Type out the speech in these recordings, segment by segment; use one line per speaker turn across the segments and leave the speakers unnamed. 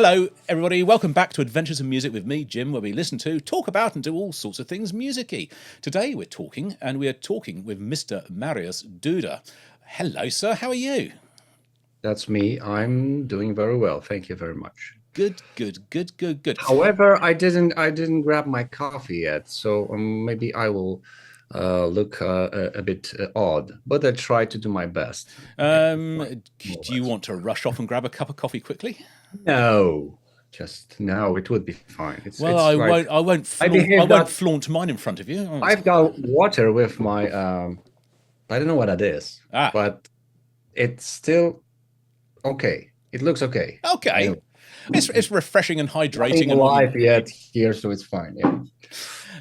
Hello, everybody. Welcome back to Adventures in Music with me, Jim, where we listen to, talk about, and do all sorts of things music-y. Today we're talking with Mr. Mariusz Duda. Hello, sir. How are you?
That's me. I'm doing very well. Thank you very much.
Good.
However, I didn't grab my coffee yet, so maybe I will look a bit odd, but I try to do my best.
Do you want to rush off and grab a cup of coffee quickly?
No, just no. It would be fine.
Well,
it's
I
like
won't. I won't.
I
Flaunt, I
behave
won't
that
flaunt mine in front of you.
I've got water with my I don't know what that is,
Ah,
but it's still okay. It looks okay.
okay.
Anyway,
It's refreshing and
nothing
hydrating and what you
alive yet
need.
here, so it's fine. Yeah.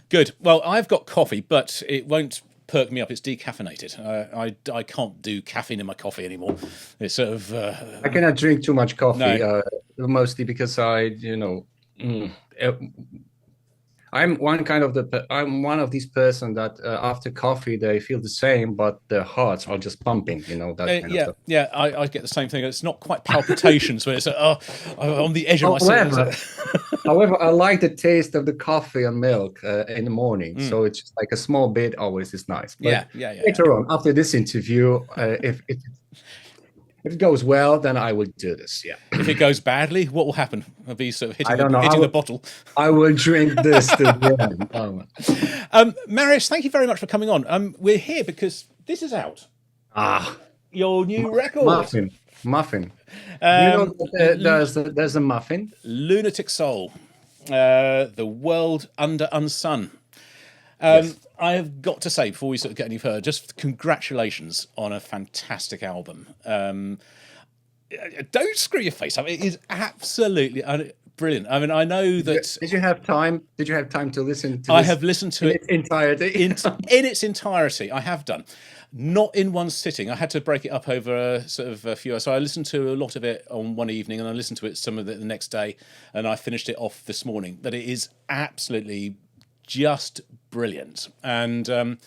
Good. Well, I've got coffee, but it won't perk me up. It's decaffeinated. I can't do caffeine in my coffee anymore. It's sort of
I cannot drink too much
no.
coffee, mostly because mm, uh, I'm one of these person that after coffee they feel the same, but their hearts are just pumping, that kind of
Yeah,
stuff.
yeah. I get the same thing. It's not quite palpitations, but it's I'm on the edge of my seat.
However, however, I like the taste of the coffee and milk in the morning,
Mm,
so it's just like a small bit always is nice. But
yeah.
later on, after this interview, if it goes well, then I will do this. Yeah.
If it goes badly, what will happen? I'll be sort of
I don't know.
hitting the bottle.
I will drink this to the end.
Mariusz, thank you very much for coming on. We're here because this is out.
Ah,
Your new record,
muffin. Do you know that there's a muffin?
Lunatic Soul, the World Under Unsun.
Yes.
I have got to say, before we sort of get any further, just congratulations on a fantastic album. Don't screw your face up. It is absolutely brilliant. I mean, I know that
Did you have time? Did you have time to listen to
I
this
have listened to
in
it
its entirety?
in its entirety. I have done, not in one sitting. I had to break it up over a few hours. So I listened to a lot of it on one evening, and I listened to it some of it the next day, and I finished it off this morning. But it is absolutely just brilliant, and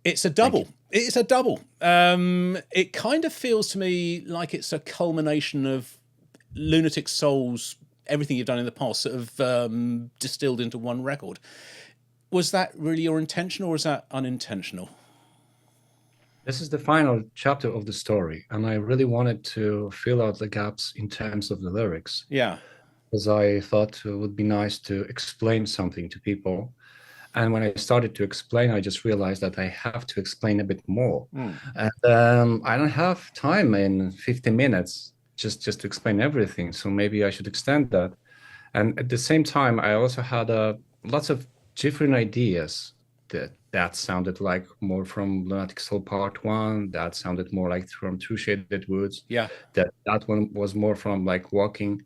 it's a double. It's a double. It kind of feels to me like it's a culmination of Lunatic Soul's everything you've done in the past, sort of distilled into one record. Was that really your intention, or was that unintentional?
This is the final chapter of the story, and I really wanted to fill out the gaps in terms of the lyrics,
Yeah.
because I thought it would be nice to explain something to people. And when I started to explain, I just realized that I have to explain a bit more.
Mm.
And I don't have time in 50 minutes just to explain everything. So maybe I should extend that. And at the same time, I also had lots of different ideas that sounded like more from Lunatic Soul Part 1. That sounded more like from Two Shaded Woods.
Yeah.
That one was more from like Walking.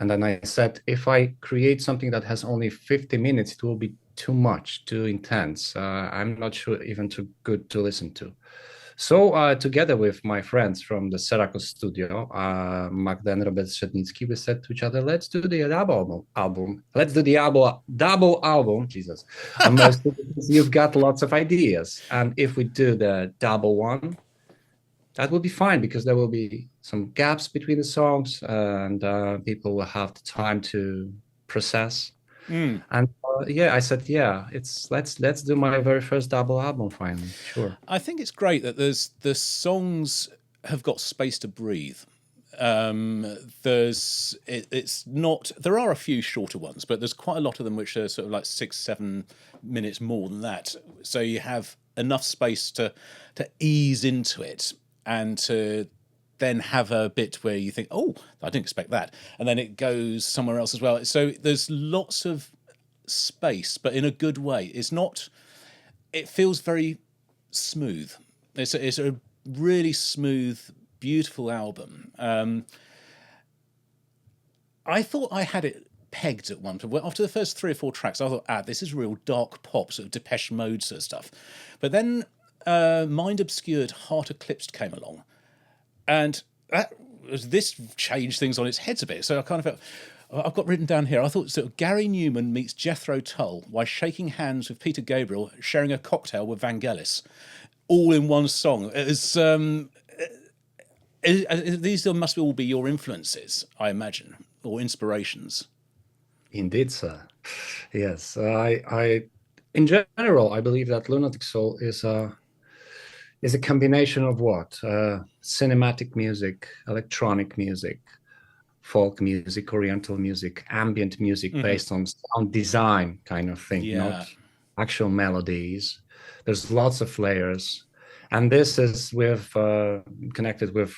And then I said, if I create something that has only 50 minutes, it will be too much, too intense. I'm not sure even too good to listen to. So together with my friends from the Syracuse studio, Magda and Robert Szednicki, we said to each other, let's do the double album. Let's do the double album. Jesus. You've got lots of ideas. And if we do the double one, that will be fine, because there will be some gaps between the songs, and people will have the time to process.
Mm.
And I said, let's do my very first double album finally. Sure.
I think it's great that the songs have got space to breathe. It's not. There are a few shorter ones, but there's quite a lot of them which are sort of like 6-7 minutes more than that. So you have enough space to ease into it, and to then have a bit where you think, oh, I didn't expect that, and then it goes somewhere else as well. So there's lots of space, but in a good way. It's not. It feels very smooth. It's a really smooth, beautiful album. I thought I had it pegged at one point. After the first 3 or 4 tracks, I thought, this is real dark pop, sort of Depeche Mode sort of stuff. But then Mind Obscured, Heart Eclipsed came along, and this changed things on its heads a bit. So I kind of felt, I've got written down here, I thought sort of Gary Newman meets Jethro Tull while shaking hands with Peter Gabriel, sharing a cocktail with Vangelis, all in one song. These must all be your influences, I imagine. or inspirations?
Indeed, sir. Yes, in general, I believe that Lunatic Soul is a combination of what? Cinematic music, electronic music, folk music, oriental music, ambient music based on sound design kind of thing,
Yeah.
not actual melodies. There's lots of layers. And this is connected with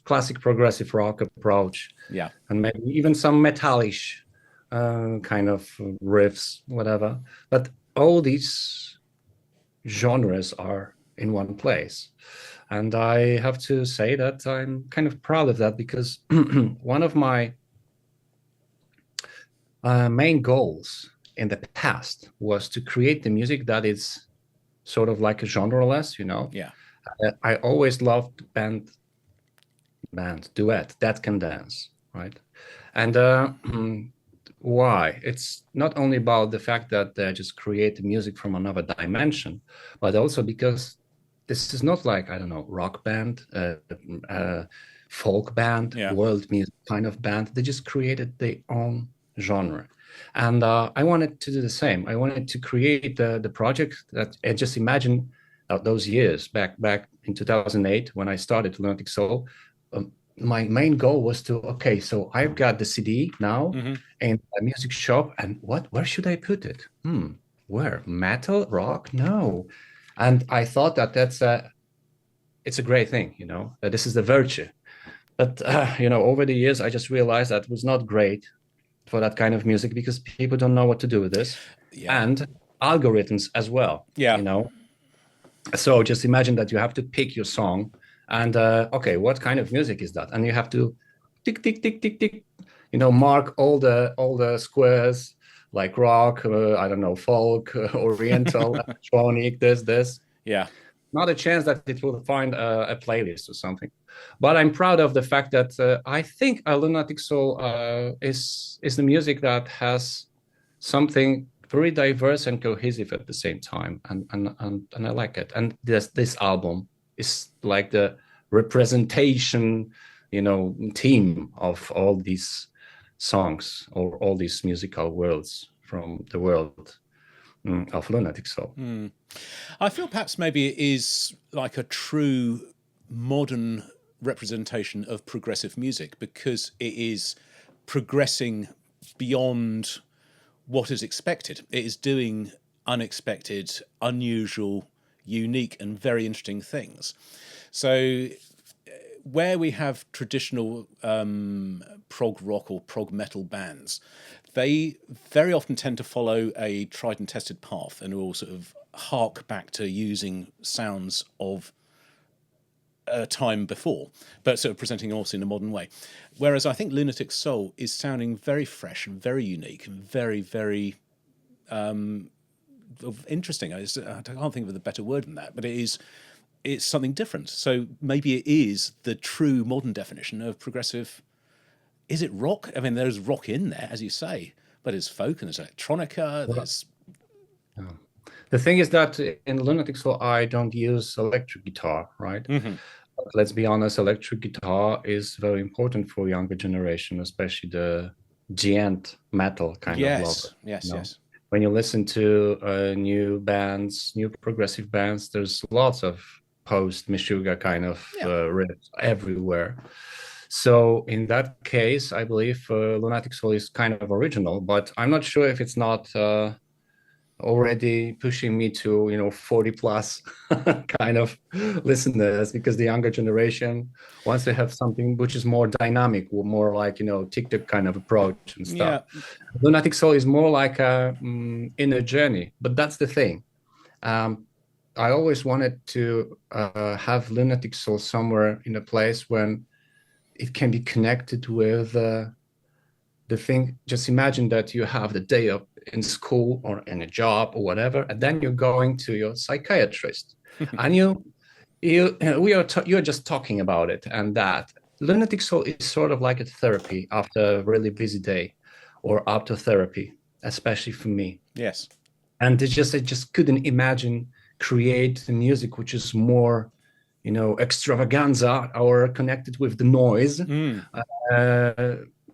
classic progressive rock approach.
Yeah.
And maybe even some metallish kind of riffs, whatever. But all these genres are in one place. And I have to say that I'm kind of proud of that, because one of my main goals in the past was to create the music that is sort of like a genre-less,
Yeah.
I always loved duet that can dance, right? And why? It's not only about the fact that they just create music from another dimension, but also because this is not like, I don't know, rock band, folk band, world music kind of band. They just created their own genre. And I wanted to do the same. I wanted to create the project that, and just imagine those years back in 2008 when I started Lunatic Soul. My main goal was okay, so I've got the CD now in a music shop, and where should I put it? Where? Metal, rock? No. And I thought that it's a great thing, that this is the virtue. But, over the years, I just realized that it was not great for that kind of music, because people don't know what to do with this. Yeah. And algorithms as well.
Yeah.
So just imagine that you have to pick your song and, okay, what kind of music is that? And you have to tick, tick, tick, tick, tick, mark all the squares, like rock, I don't know, folk, oriental, electronic, this.
Yeah.
Not a chance that it will find a playlist or something. But I'm proud of the fact that I think Lunatic Soul is the music that has something very diverse and cohesive at the same time, and I like it. And this album is like the representation, team of all these songs or all these musical worlds from the world of Lunatic Soul.
I feel perhaps maybe it is like a true modern representation of progressive music, because it is progressing beyond what is expected. It is doing unexpected, unusual, unique and very interesting things. So where we have traditional prog rock or prog metal bands, they very often tend to follow a tried and tested path and will sort of hark back to using sounds of a time before, but sort of presenting also in a modern way. Whereas I think Lunatic Soul is sounding very fresh and very unique and very, very interesting. I can't think of a better word than that, but it's something different. So maybe it is the true modern definition of progressive. Is it rock? I mean, there's rock in there, as you say, but it's folk and there's electronica. There's...
The thing is that in Lunatic Soul, I don't use electric guitar, right? But let's be honest, electric guitar is very important for younger generation, especially the djent metal kind of love.
Yes.
When you listen to new bands, new progressive bands, there's lots of post Meshuggah kind of riffs everywhere. So in that case, I believe Lunatic Soul is kind of original, but I'm not sure if it's not already pushing me to 40 plus kind of listeners, because the younger generation wants to have something which is more dynamic, or more like TikTok kind of approach and stuff. Lunatic Soul is more like a inner journey, but that's the thing. I always wanted to have Lunatic Soul somewhere in a place when it can be connected with the thing. Just imagine that you have the day up in school or in a job or whatever, and then you're going to your psychiatrist and you're just talking about it, and that Lunatic Soul is sort of like a therapy after a really busy day, or after therapy, especially for me.
Yes.
And I just couldn't imagine create music which is more extravaganza or connected with the noise,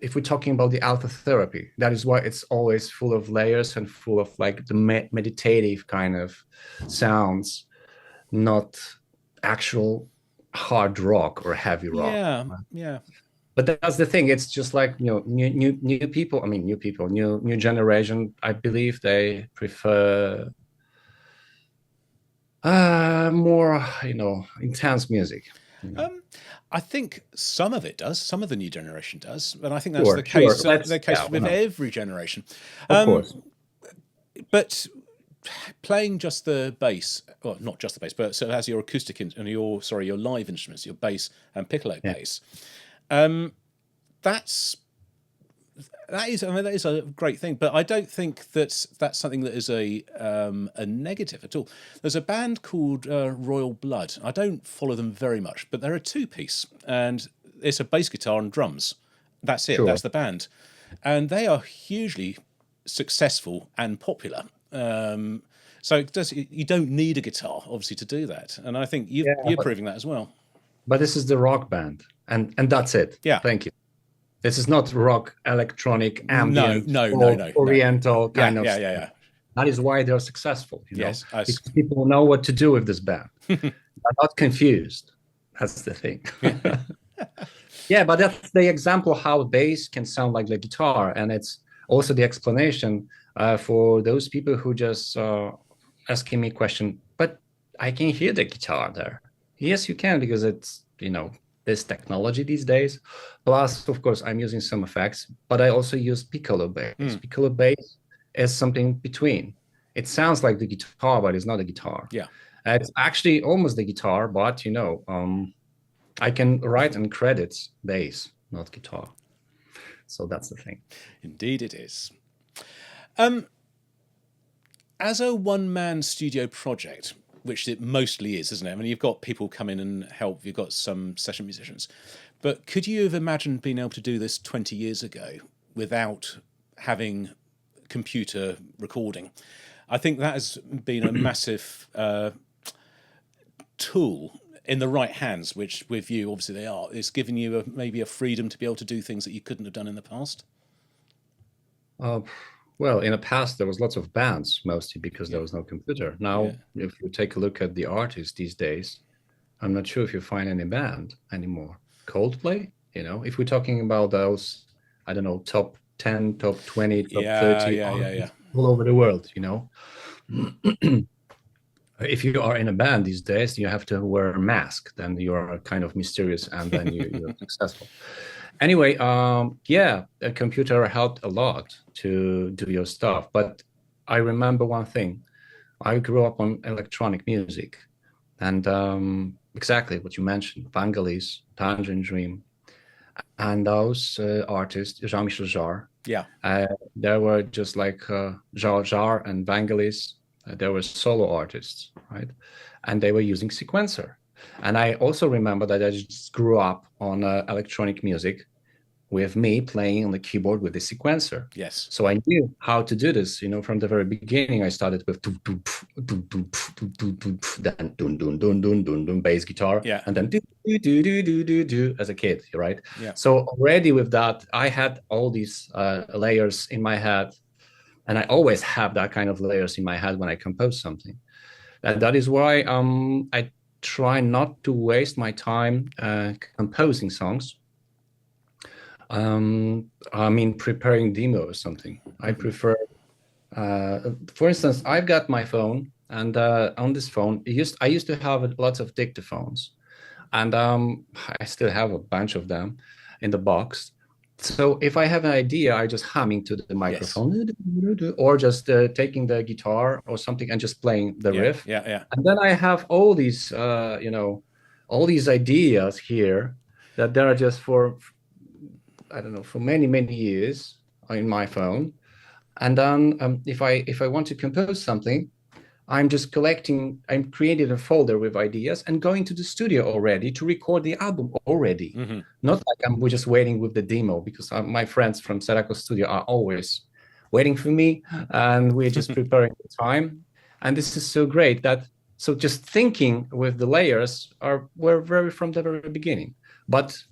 if we're talking about the alpha therapy, that is why it's always full of layers and full of like the meditative kind of sounds, not actual hard rock or heavy rock.
Yeah, yeah.
But that's the thing. It's just like, you know, new people. I mean, new generation. I believe they prefer more, you know, intense music. You know?
I think some of it does. Some of the new generation does, and I think that's
Sure,
the case.
sure.
The case
Yeah,
with
no,
every generation.
of course.
But playing just the bass, well, not just the bass, but so as your acoustic and your live instruments, your bass and piccolo
Yeah.
bass. That's that is, I mean, that is a great thing, but I don't think that's something that is a negative at all. There's a band called Royal Blood. I don't follow them very much, but they're a two-piece, and it's a bass guitar and drums. That's it.
Sure.
That's the band, and they are hugely successful and popular. So you don't need a guitar, obviously, to do that, and I think you're proving that as well.
But this is the rock band, and that's it.
Yeah.
Thank you. This is not rock, electronic, ambient,
no,
oriental kind of.
Yeah.
That is why they're successful. You know?
Yes,
because people know what to do with this band. They're not confused. That's the thing. Yeah, but that's the example how bass can sound like the guitar, and it's also the explanation for those people who just asking me question. But I can hear the guitar there. Yes, you can, because it's, you know, this technology these days. Plus, of course, I'm using some effects, but I also use piccolo bass. Piccolo bass is something between. It sounds like the guitar, but it's not a guitar.
Yeah.
It's actually almost the guitar, but, you know, I can write in credits bass, not guitar. So that's the thing.
Indeed it is. As a one-man studio project, which it mostly is, isn't it? I mean, you've got people come in and help. You've got some session musicians. But could you have imagined being able to do this 20 years ago without having computer recording? I think that has been a massive tool in the right hands, which with you, obviously they are. It's given you maybe a freedom to be able to do things that you couldn't have done in the past.
Well, in the past, there was lots of bands, mostly because there was no computer. Now, if you take a look at the artists these days, I'm not sure if you find any band anymore. Coldplay, you know, if we're talking about those, I don't know, top 10, top 20, top 30, all over the world, you know. If you are in a band these days, you have to wear a mask, then you are kind of mysterious, and then you're successful. Anyway, yeah, a computer helped a lot to do your stuff. But I remember one thing. I grew up on electronic music, and exactly what you mentioned, Vangelis, Tangerine Dream, and those artists, Jean-Michel Jarre.
Yeah.
They were just like Jarre and Vangelis. They were solo artists, right? And they were using sequencer. And I also remember that I just grew up on electronic music with me playing on the keyboard with the sequencer.
Yes.
So I knew how to do this, you know, from the very beginning. I started with then dun bass guitar, and then do as a kid, right?
Yeah.
So already with that, I had all these layers in my head, and I always have that kind of layers in my head when I compose something. And that is why I try not to waste my time composing songs. I mean, preparing demo or something. I prefer, for instance, I've got my phone, and on this phone, I used to have lots of dictaphones, and I still have a bunch of them in the box. So if I have an idea, I just humming to the microphone, or just taking the guitar or something and just playing the riff.
Yeah.
And then I have all these, you know, all these ideas here that they are just for, I don't know, for many years in my phone. And then if I want to compose something, I'm creating a folder with ideas and going to the studio already to record the album already. Mm-hmm. Not like we're just waiting with the demo, because my friends from Seraco Studio are always waiting for me, and we're just preparing the time. And this is so great so just thinking with the layers were very from the very beginning. But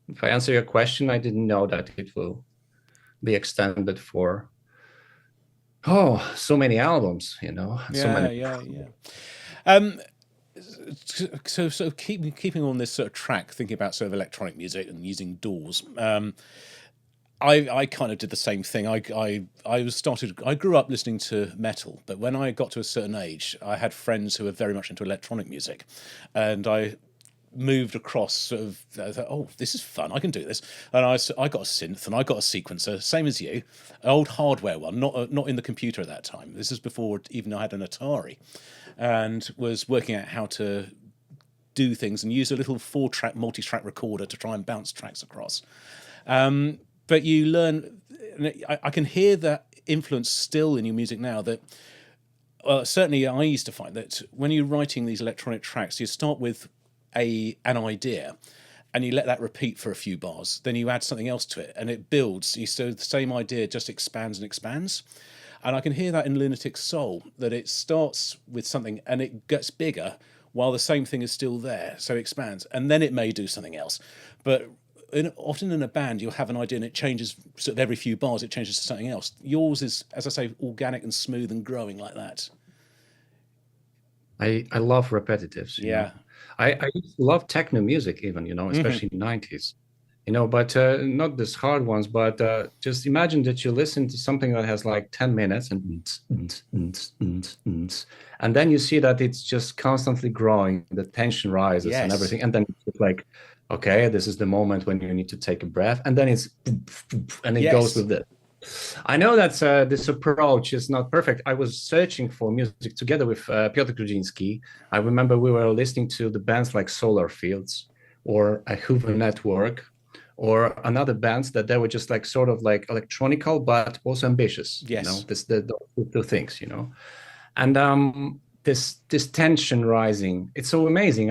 if I answer your question, I didn't know that it will be extended for so many albums, so
Yeah,
many.
yeah, yeah. Um, so keeping on this sort of track, thinking about sort of electronic music and using DAWs. I kind of did the same thing. I grew up listening to metal, but when I got to a certain age, I had friends who were very much into electronic music, and I moved across sort of. I thought, oh, this is fun. I can do this, and I got a synth and I got a sequencer, same as you, an old hardware one, not in the computer at that time. This is before even I had an Atari, and was working out how to do things and use a little 4-track multi-track recorder to try and bounce tracks across. But you learn, I can hear that influence still in your music now. That certainly I used to find that when you're writing these electronic tracks, you start with an idea, and you let that repeat for a few bars. Then you add something else to it, and it builds. So the same idea just expands and expands. And I can hear that in Lunatic Soul, that it starts with something and it gets bigger while the same thing is still there. So it expands, and then it may do something else. But often in a band, you'll have an idea and it changes sort of every few bars, it changes to something else. Yours is, as I say, organic and smooth and growing like that.
I love repetitives,
Yeah.
I used to love techno music even, especially in the 90s. But not these hard ones, but just imagine that you listen to something that has like 10 minutes and then you see that it's just constantly growing, the tension rises and
Yes.
everything. And then it's like, okay, this is the moment when you need to take a breath. And then and it goes
Yes.
with it. I know that this approach is not perfect. I was searching for music together with Piotr Grudziński. I remember we were listening to the bands like Solar Fields or a Hoover Network or another bands that they were just like sort of like electronical but also ambitious.
Yes.
This the two things. And this tension rising. It's so amazing.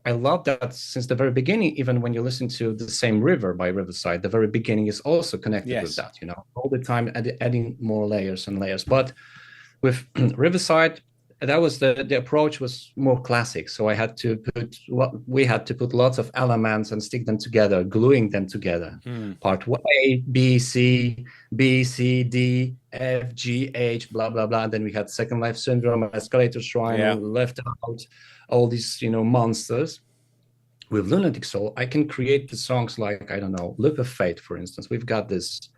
I love that since the very beginning. Even when you listen to The Same River by Riverside, the very beginning is also connected with
Yes.
that. All the time adding more layers and layers. But with Riverside, that was the approach was more classic. So we had to put lots of elements and stick them together, gluing them together. Part A, B, C, B, C, D, F, G, H, blah blah blah. And then we had Second Life Syndrome, Escalator Shrine,
Yeah.
Left Out, all these monsters. With Lunatic Soul, I can create the songs like, I don't know, Loop of Fate, for instance. We've got this,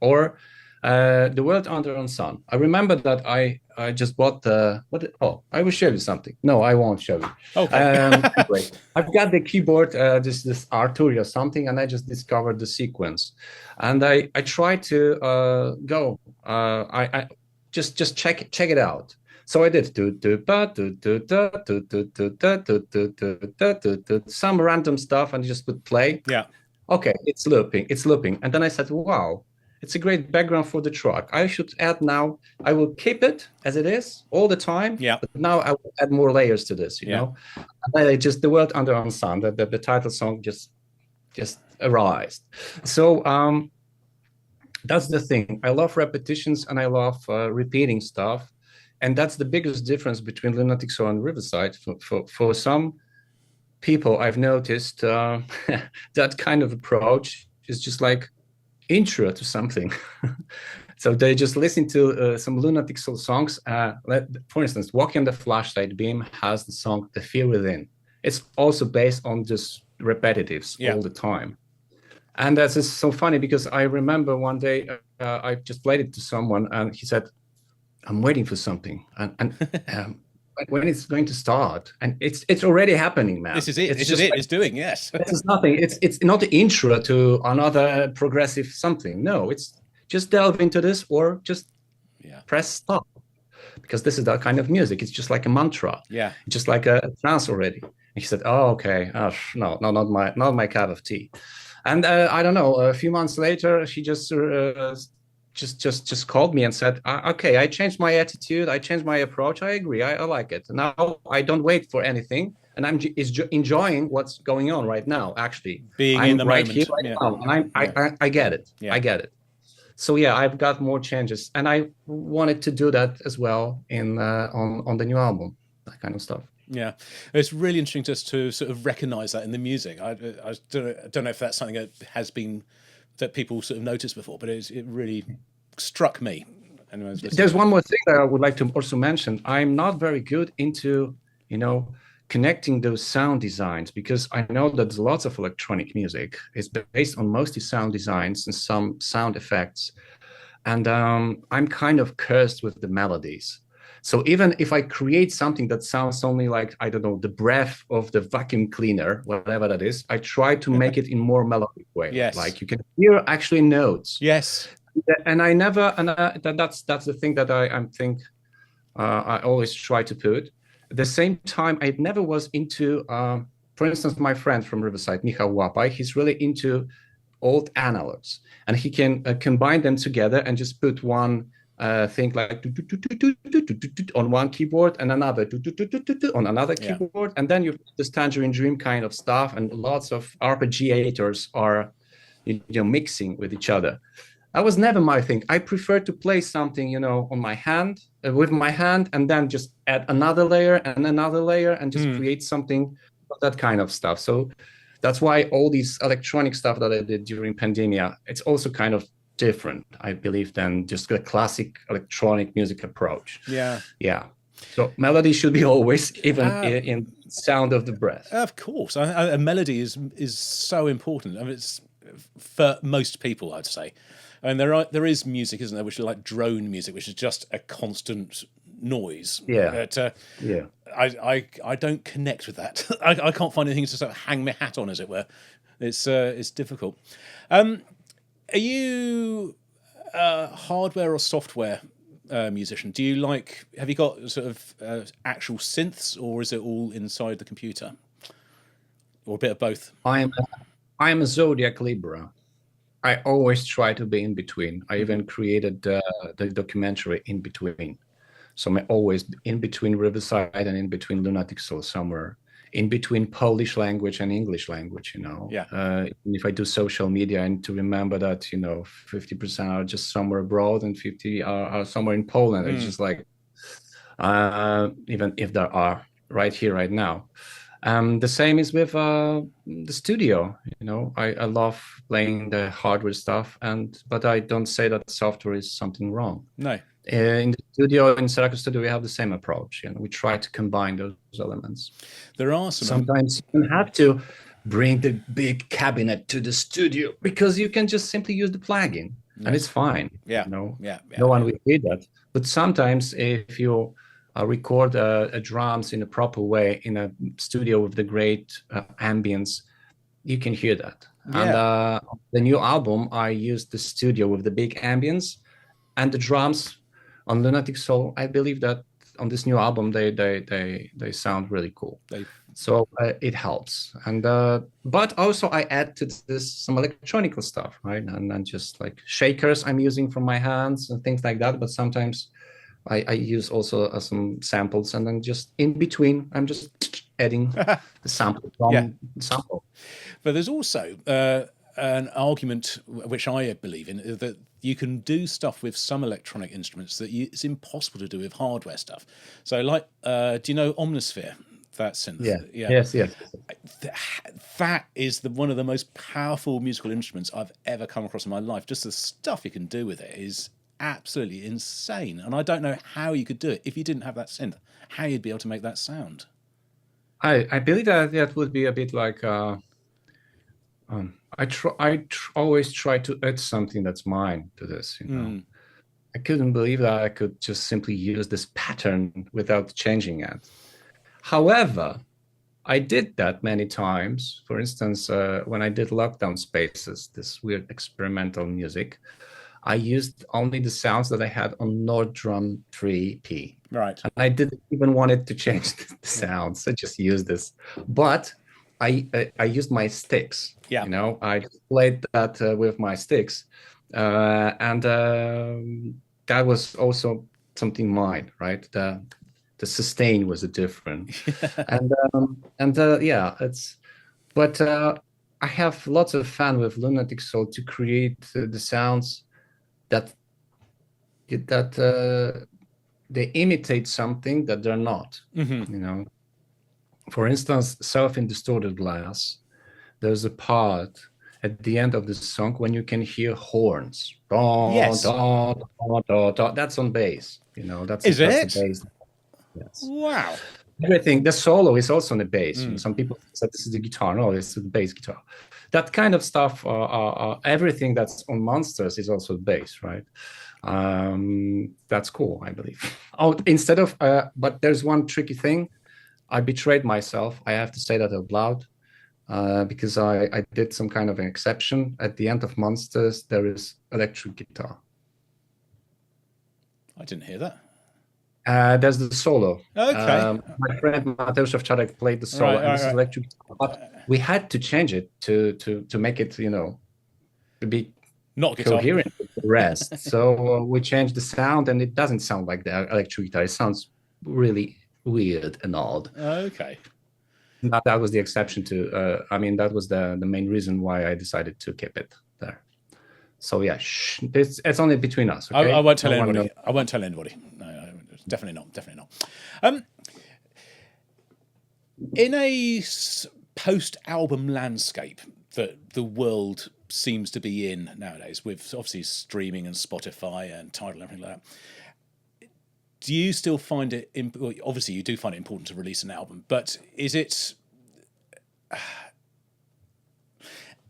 or The World Under Unsun. I remember that I just bought I will show you something. No, I won't show you.
Okay.
Anyway, I've got the keyboard, this Arturia or something, and I just discovered the sequence. And I tried to go, I just check it out. So I did some random stuff and just put play.
Yeah.
Okay, it's looping. And then I said, wow, it's a great background for the track. I should add now, I will keep it as it is all the time.
Yeah.
But now I will add more layers to this, you know. And I just The World Under Unsun, the title song just arose. So that's the thing. I love repetitions and I love repeating stuff. And that's the biggest difference between Lunatic Soul and Riverside. For some people, I've noticed that kind of approach is just like intro to something. So they just listen to some Lunatic Soul songs. For instance, Walking on the Flashlight Beam has the song The Fear Within. It's also based on just repetitives all the time. And that's just so funny because I remember one day I just played it to someone and he said, I'm waiting for something, and when it's going to start, and it's already happening, man.
This is it. It's doing, yes.
This is nothing. It's not the intro to another progressive something. No, it's just delve into this or just press stop, because this is that kind of music. It's just like a mantra.
Yeah,
it's just like a trance already. And he said, "Oh, okay. No, not my cup of tea." And I don't know. A few months later, she just called me and said, okay, I changed my attitude, I changed my approach, I agree, I like it. Now I don't wait for anything, and I'm enjoying what's going on right now. Actually,
being
I'm
in the
right
moment.
here right now, and I get it. I get it. So I've got more changes, and I wanted to do that as well in on the new album, that kind of stuff.
Yeah, it's really interesting just to sort of recognise that in the music. I don't know if that's something that has been that people sort of noticed before, but it really struck me. Anyways,
There's one more thing that I would like to also mention. I'm not very good into, you know, connecting those sound designs, because I know that there's lots of electronic music. It's based on mostly sound designs and some sound effects. And I'm kind of cursed with the melodies. So even if I create something that sounds only like, I don't know, the breath of the vacuum cleaner, whatever that is, I try to make it in more melodic way.
Yes.
Like you can hear actually notes.
Yes.
And I never, and that's the thing that I always try to put. At the same time, I never was into, for instance, my friend from Riverside, Michał Łapaj, he's really into old analogs, and he can combine them together and just put one thing like on one keyboard and another on another keyboard, and then you have this Tangerine Dream kind of stuff, and lots of arpeggiators are mixing with each other. That was never my thing. I prefer to play something, on my hand, with my hand, and then just add another layer and just create something, that kind of stuff. So that's why all these electronic stuff that I did during pandemia, it's also kind of different, I believe, than just the classic electronic music approach.
Yeah.
So melody should be always even in sound of the breath.
Of course, a melody is so important. I mean, it's for most people, I'd say. And there is music, isn't there, which is like drone music, which is just a constant noise.
Yeah.
But, I don't connect with that. I can't find anything to sort of hang my hat on, as it were. It's difficult. Are you a hardware or software musician? Have you got sort of actual synths, or is it all inside the computer, or a bit of both?
I am a Zodiac Libra. I always try to be in between. I even created the documentary In Between. So I'm always in between Riverside and in between Lunatic Soul, somewhere in between Polish language and English language, if I do social media, I need to remember that, 50% are just somewhere abroad and 50 are somewhere in Poland. It's just like, even if there are right here, right now. The same is with the studio. I love playing the hardware stuff, but I don't say that software is something wrong.
No.
In the studio, in Syracuse Studio, we have the same approach. We try to combine those elements.
There are
sometimes you have to bring the big cabinet to the studio, because you can just simply use the plugin, and it's fine. No one will do that. But sometimes if you record drums in a proper way in a studio with the great ambience, you can hear that. And the new album, I used the studio with the big ambience and the drums on Lunatic Soul. I believe that on this new album they sound really cool. So it helps. And but also I add to this some electronical stuff, right? And then just like shakers I'm using from my hands and things like that. But sometimes I use also some samples, and then just in between, I'm just adding the sample from sample.
But there's also an argument, which I believe in, that you can do stuff with some electronic instruments that it's impossible to do with hardware stuff. So, like, do you know Omnisphere? That synth.
Yes.
That is one of the most powerful musical instruments I've ever come across in my life. Just the stuff you can do with it is absolutely insane, and I don't know how you could do it if you didn't have that synth. How you'd be able to make that sound?
I believe that would be a bit like I always try to add something that's mine to this. I couldn't believe that I could just simply use this pattern without changing it. However, I did that many times. For instance, when I did Lockdown Spaces, this weird experimental music, I used only the sounds that I had on Nordstrom 3P.
Right.
And I didn't even want it to change the sounds. I just used this. But I used my sticks.
Yeah.
I played that with my sticks. And that was also something mine, right? The sustain was a different. But I have lots of fun with Lunatic Soul to create the sounds that they imitate something that they're not. For instance, Self in Distorted Glass, there's a part at the end of the song when you can hear horns. Dun,
Yes.
dun, dun, dun, dun. That's on bass.
Is
That's a
it?
bass. Yes.
Wow.
Everything, the solo is also on the bass.
Mm.
Some people said this is the guitar. No, it's the bass guitar. That kind of stuff, everything that's on Monsters is also bass, right? That's cool, I believe. Oh, but there's one tricky thing. I betrayed myself. I have to say that out loud. Because I did some kind of an exception. At the end of Monsters, there is electric guitar.
I didn't hear that.
There's the solo.
Okay.
My friend Mateusz Owczarek played the solo, and this is electric guitar. But we had to change it to make it, to be
not guitar.
Coherent with the rest. So we changed the sound, and it doesn't sound like the electric guitar. It sounds really weird and odd.
Okay.
That was the exception to. That was the main reason why I decided to keep it there. So yeah, it's only between us. Okay?
I won't tell anybody. I won't tell anybody. No, definitely not. Definitely not. In a post-album landscape that the world seems to be in nowadays, with obviously streaming and Spotify and Tidal and everything like that, do you still find it? Obviously, you do find it important to release an album, but is it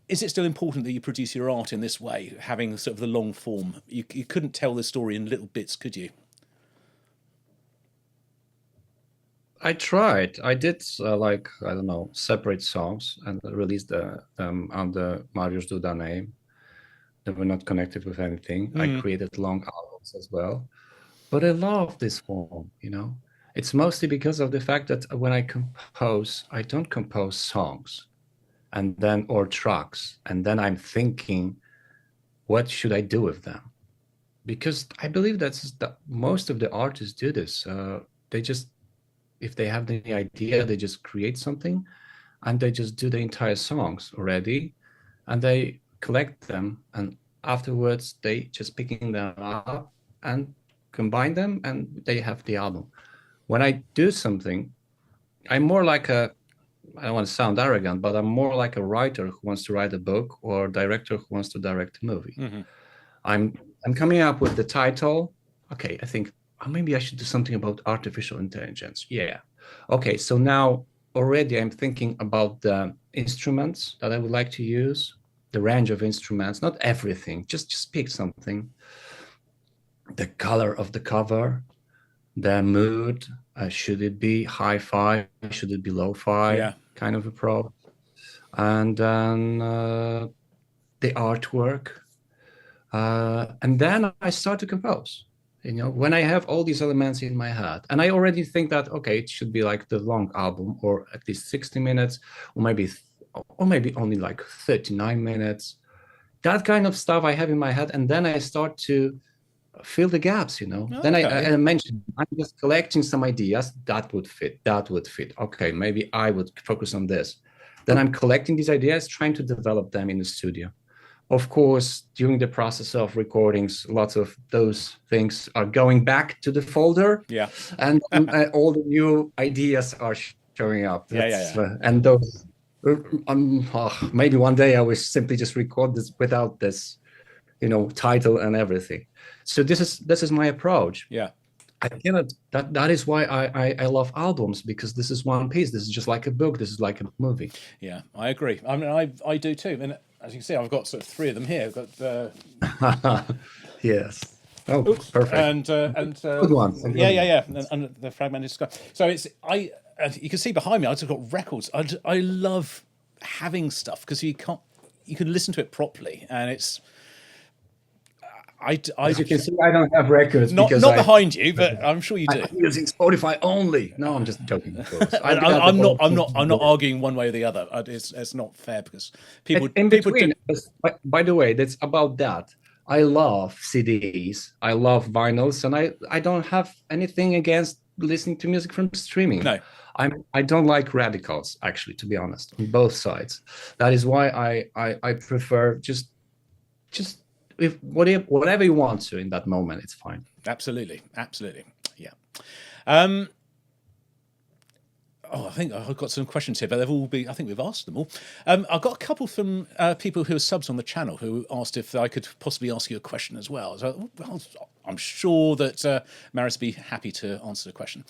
still important that you produce your art in this way, having sort of the long form? You couldn't tell the story in little bits, could you?
I tried. I did separate songs and released them under Mariusz Duda name. They were not connected with anything. I created long albums as well. But I love this form, It's mostly because of the fact that when I compose, I don't compose songs or tracks, and then I'm thinking, what should I do with them? Because I believe that most of the artists do this. If they have the idea, they just create something, and they just do the entire songs already, and they collect them, and afterwards they just picking them up and combine them, and they have the album. When I do something, I'm more like I don't want to sound arrogant, but I'm more like a writer who wants to write a book or a director who wants to direct a movie.
Mm-hmm.
I'm coming up with the title. Okay, I think maybe I should do something about artificial intelligence. Yeah. Okay, so now already I'm thinking about the instruments that I would like to use, the range of instruments, not everything, just pick something. The color of the cover, the mood, should it be hi-fi, should it be lo-fi, kind of approach, and then the artwork, and then I start to compose. When I have all these elements in my head, and I already think that okay, it should be like the long album, or at least 60 minutes, or maybe only like 39 minutes. That kind of stuff I have in my head, and then I start to fill the gaps.
Okay.
Then I mentioned I'm just collecting some ideas that would fit. Okay, maybe I would focus on this. Then I'm collecting these ideas, trying to develop them in the studio. Of course, during the process of recordings, lots of those things are going back to the folder.
Yeah.
And all the new ideas are showing up. And those, maybe one day I will simply just record this without this, title and everything. So this is my approach.
Yeah.
I cannot. That is why I love albums, because this is one piece. This is just like a book. This is like a movie.
Yeah, I agree. I mean, I do too. And as you can see, I've got sort of 3 of them here. I've got
yes. Oh, perfect.
And
good one.
Yeah. And the fragmented sky. So you can see behind me, I've just got records. I love having stuff because you can listen to it properly, and it's.
As you can see, I don't have records.
Not behind you, but I'm sure you do.
I'm using Spotify only. No, I'm just joking. Of course.
I'm not arguing one way or the other. It's not fair because people.
By the way, that's about that. I love CDs. I love vinyls, and I don't have anything against listening to music from streaming.
No.
I don't like radicals, actually, to be honest, on both sides. That is why I prefer just if whatever you want to in that moment, it's fine.
Absolutely, yeah. Oh, I think I've got some questions here, but I think we've asked them all. I've got a couple from people who are subs on the channel who asked if I could possibly ask you a question as well. So, well, I'm sure that Mariusz would be happy to answer the question.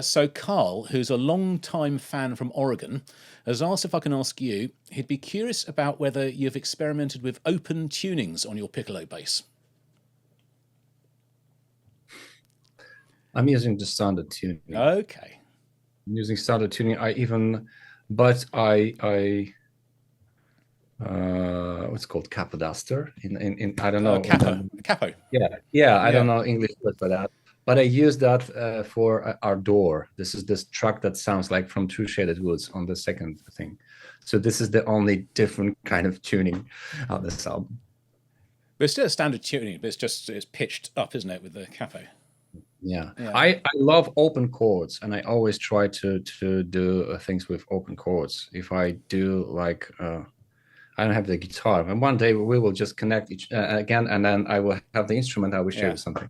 So Carl, who's a long-time fan from Oregon, has asked if I can ask you, he'd be curious about whether you've experimented with open tunings on your piccolo bass.
I'm using the standard tuning.
Okay.
I'm using standard tuning. What's it called, capodaster in I don't know.
Capo.
Yeah. I don't know English word for that, but I use that for our door. This is this track that sounds like from Two Shaded Woods on the second thing. So this is the only different kind of tuning on this album.
But it's still a standard tuning, but it's pitched up, isn't it, with the capo?
Yeah. I love open chords, and I always try to do things with open chords. If I do like I don't have the guitar, and one day we will just connect each again, and then I will have the instrument. I will show you something.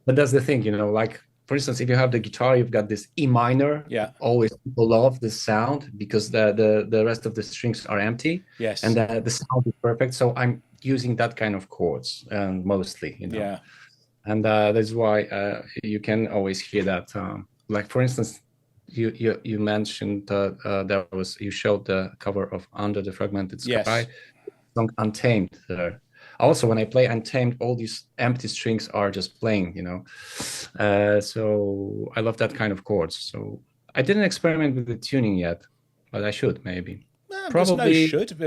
But that's the thing, like for instance, if you have the guitar, you've got this E minor.
Yeah.
Always people love this sound because the rest of the strings are empty.
Yes.
And the sound is perfect. So I'm using that kind of chords mostly. Yeah. And that's why you can always hear that. Like for instance, you mentioned you showed the cover of Under the Fragmented Sky, song Untamed there. Also, when I play Untamed, all these empty strings are just playing, so I love that kind of chords. So I didn't experiment with the tuning yet, but I should maybe.
Probably should.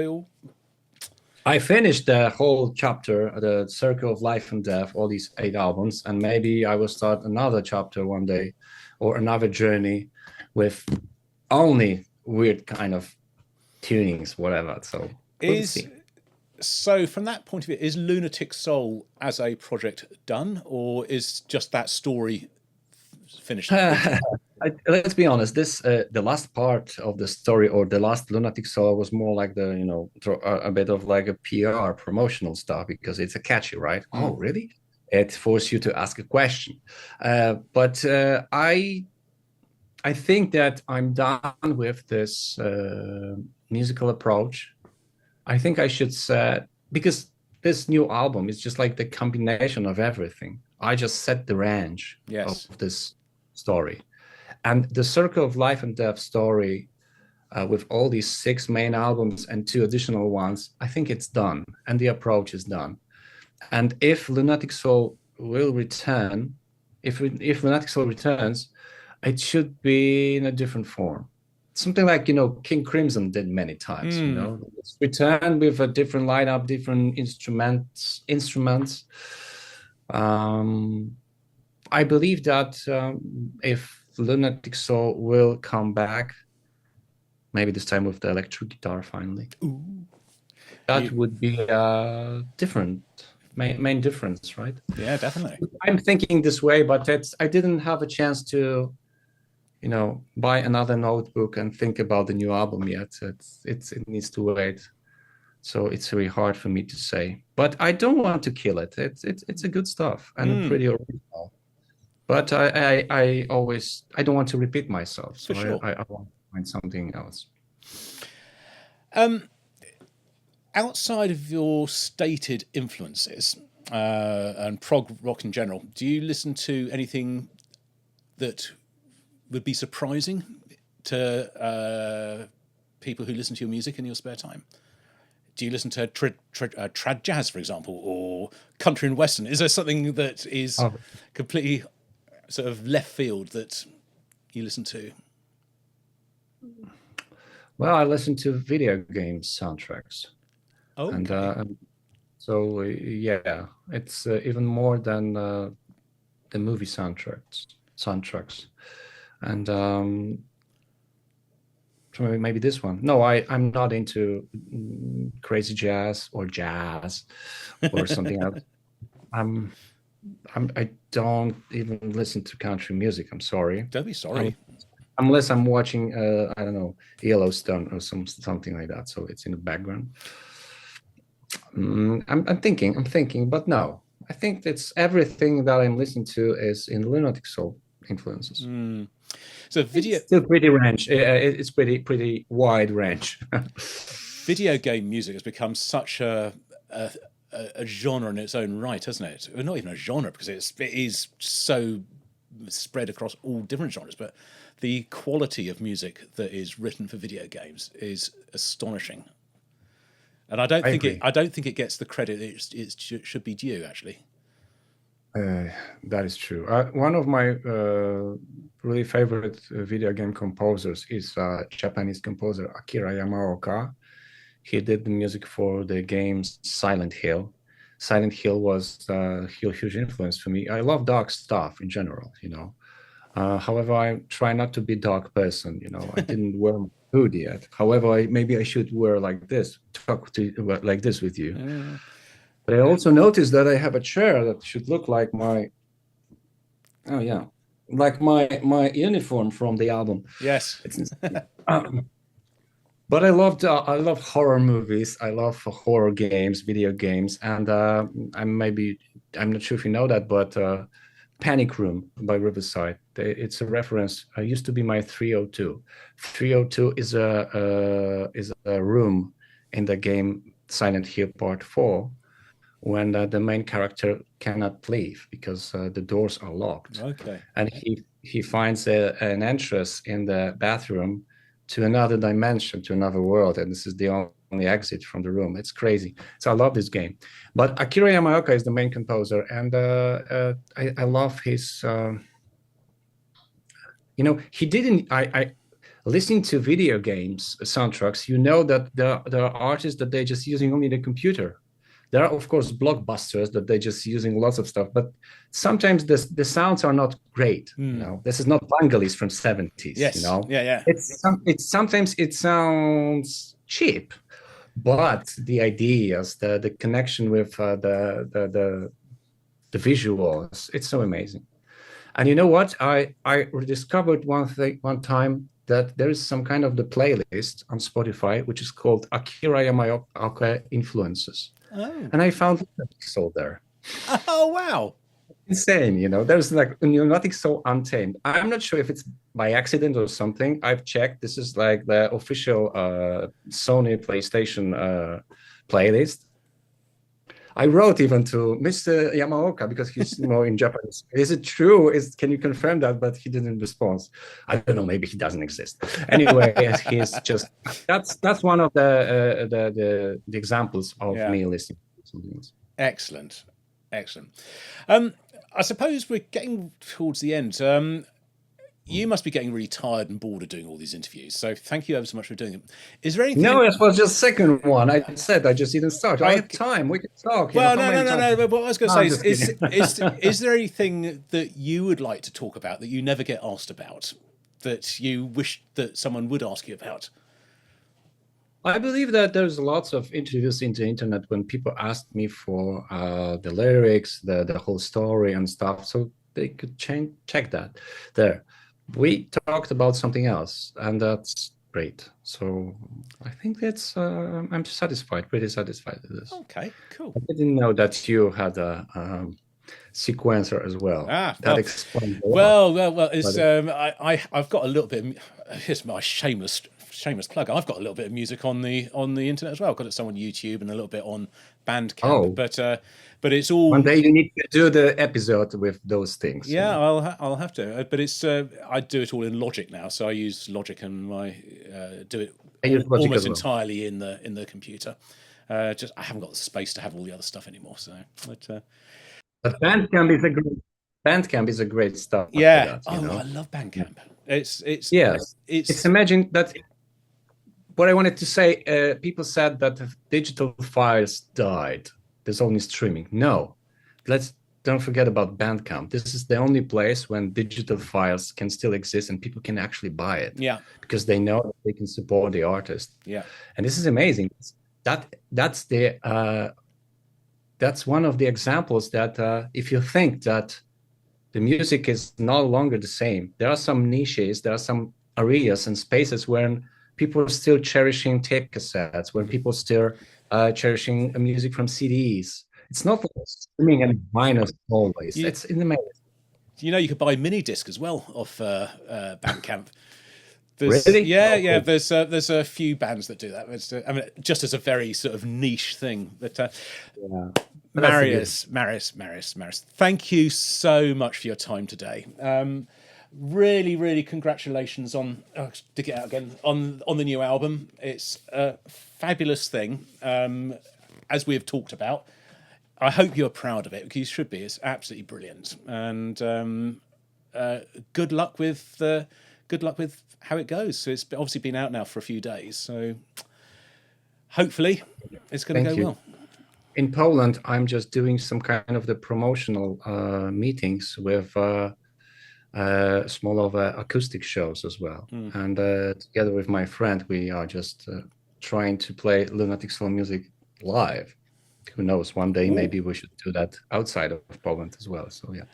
I finished the whole chapter, the Circle of Life and Death, all these 8 albums, and maybe I will start another chapter one day, or another journey with only weird kind of tunings, whatever. So we'll see.
So from that point of view, is Lunatic Soul as a project done, or is just that story finished?
Let's be honest. The last part of the story, or the last Lunatic Soul, was more like a bit of like a PR promotional stuff, because it's a catchy, right? Oh, really? It forces you to ask a question. But I think that I'm done with this musical approach. I think I should say, because this new album is just like the combination of everything. I just set the range of this story. And the Circle of Life and Death story, with all these 6 main albums and 2 additional ones, I think it's done, and the approach is done. And if Lunatic Soul will return, if Lunatic Soul returns, it should be in a different form. Something like, King Crimson did many times, It's return with a different lineup, different instruments. I believe that if Lunatic Soul will come back, maybe this time with the electric guitar finally, that would be a different main difference, right?
Yeah, definitely.
I'm thinking this way, but I didn't have a chance to buy another notebook and think about the new album yet. It needs to wait. So it's really hard for me to say. But I don't want to kill it. It's a good stuff and pretty original. But I don't want to repeat myself. So I want to find something else.
Outside of your stated influences and prog rock in general, do you listen to anything that would be surprising to people who listen to your music in your spare time? Do you listen to trad jazz, for example, or country and western? Is there something that is completely sort of left field that you listen to?
Well, I listen to video game soundtracks.
Oh, okay.
And so it's even more than the movie soundtracks. And maybe this one. No, I'm not into crazy jazz or something else. I don't even listen to country music. I'm sorry.
Don't be sorry.
Unless I'm watching, I don't know, Yellowstone or something like that. So it's in the background. I'm thinking, but no. I think it's everything that I'm listening to is in Lunatic Soul. influences.
So video,
It's still pretty range. It's pretty wide range.
video game music has become such a genre in its own right, hasn't it? Well, not even a genre, because it is so spread across all different genres, but the quality of music that is written for video games is astonishing. And I don't think it gets the credit it should be due, actually.
That is true. One of my really favorite video game composers is Japanese composer Akira Yamaoka. He did the music for the games Silent Hill. Silent Hill was a huge influence for me. I love dark stuff in general, However, I try not to be dark person, I didn't wear my hood yet. However, maybe I should wear like this, talk to like this with you.
Yeah.
But I also noticed that I have a chair that should look like my uniform from the album.
Yes.
But I love horror movies. I love horror games, video games, and I'm not sure if you know that, but Panic Room by Riverside. It's a reference. It used to be my 302. 302 is a room in the game Silent Hill Part 4, when the main character cannot leave because the doors are locked.
Okay.
And he finds an entrance in the bathroom to another dimension, to another world, and this is the only exit from the room. It's crazy. So I love this game. But Akira Yamaoka is the main composer, and I love his. He didn't. I listening to video games soundtracks. That there are artists that they're just using only the computer. There are, of course, blockbusters that they're just using lots of stuff, but sometimes the sounds are not great. This is not Vangelis from 70s.
Yes. Yeah.
Sometimes it sounds cheap, but the ideas, the connection with the visuals, it's so amazing. And you know what? I rediscovered one time that there is some kind of the playlist on Spotify which is called Akira Yamaoka Influences.
Oh.
And I found Lunatic Soul there.
Oh, wow.
Insane, There's like Lunatic Soul Untamed. I'm not sure if it's by accident or something. I've checked. This is like the official Sony PlayStation playlist. I wrote even to Mr. Yamaoka because he's more in Japanese. Is it true? Can you confirm that? But he didn't respond. I don't know. Maybe he doesn't exist. Anyway, he's just that's one of the examples of me listening to something else.
Excellent. I suppose we're getting towards the end. You must be getting really tired and bored of doing all these interviews. So thank you ever so much for doing them. Is there anything?
No, it was just second one. I said I just didn't start. I have time. We can talk.
Well, no. But what I was going to say is there anything that you would like to talk about that you never get asked about, that you wish that someone would ask you about?
I believe that there's lots of interviews in the internet when people ask me for the lyrics, the whole story and stuff. So they could check that there. We talked about something else, and that's great. So I think that's I'm pretty satisfied with this.
Okay, cool.
I didn't know that you had a sequencer as well. That explains a
lot. Well. It's I've got a little bit. Here's my shameless plug. I've got a little bit of music on the internet as well. I've got it some on YouTube and a little bit on Bandcamp. But it's all.
One day you need to do the episode with those things.
Yeah, I'll have to. But it's I do it all in Logic now, so I use Logic and do it almost entirely in the computer. I haven't got the space to have all the other stuff animore. So,
but Bandcamp is a great stuff.
Yeah. I love Bandcamp. It's
imagine that. What I wanted to say, people said that digital files died. There's only streaming. No, don't forget about Bandcamp. This is the only place when digital files can still exist and people can actually buy it.
Yeah.
Because they know that they can support the artist.
Yeah.
And this is amazing. That's one of the examples that if you think that the music is no longer the same, there are some niches, there are some areas and spaces where people are still cherishing tape cassettes, where people still cherishing music from CDs. It's not like streaming and minus always. Yeah. It's in the middle.
You know, you could buy mini disc as well off Bandcamp.
Really?
Yeah. There's a few bands that do that. I mean, just as a very sort of niche thing. But
Yeah.
Mariusz, thank you so much for your time today. Really, really congratulations on dig it out again on the new album. It's a fabulous thing, as we have talked about. I hope you're proud of it, because you should be. It's absolutely brilliant, and good luck with how it goes. So it's obviously been out now for a few days, so hopefully it's going to go well.
In Poland, I'm just doing some kind of the promotional meetings with small of acoustic shows as well. And together with my friend, we are just trying to play Lunatic Soul music live. Who knows, one day maybe we should do that outside of Poland as well. So yeah,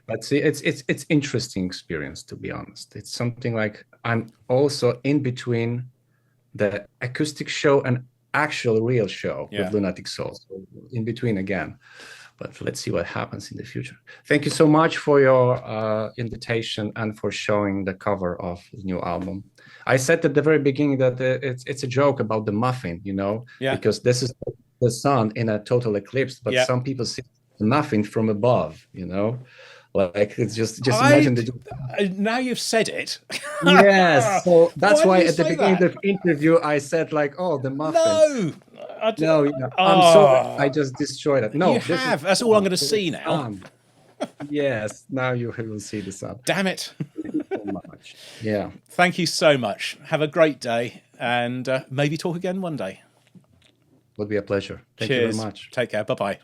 but see, it's interesting experience, to be honest. It's something like I'm also in between the acoustic show and actual real show with Lunatic Soul, so in between again. But let's see what happens in the future. Thank you so much for your invitation and for showing the cover of the new album. I said at the very beginning that it's a joke about the muffin, you know, because this is the sun in a total eclipse, but some people see nothing from above, you know, like it's just imagine
now you've said it.
Yes, so that's why at the beginning of the interview I said like, oh, the muffins. No, I'm sorry, I just destroyed it. No,
that's all I'm going to see now.
Yes, now you will see the sun.
Damn it.
Thank you so much. Yeah,
thank you so much. Have a great day, and maybe talk again one day.
Would be a pleasure. Thank you very much.
Take care. Bye-bye.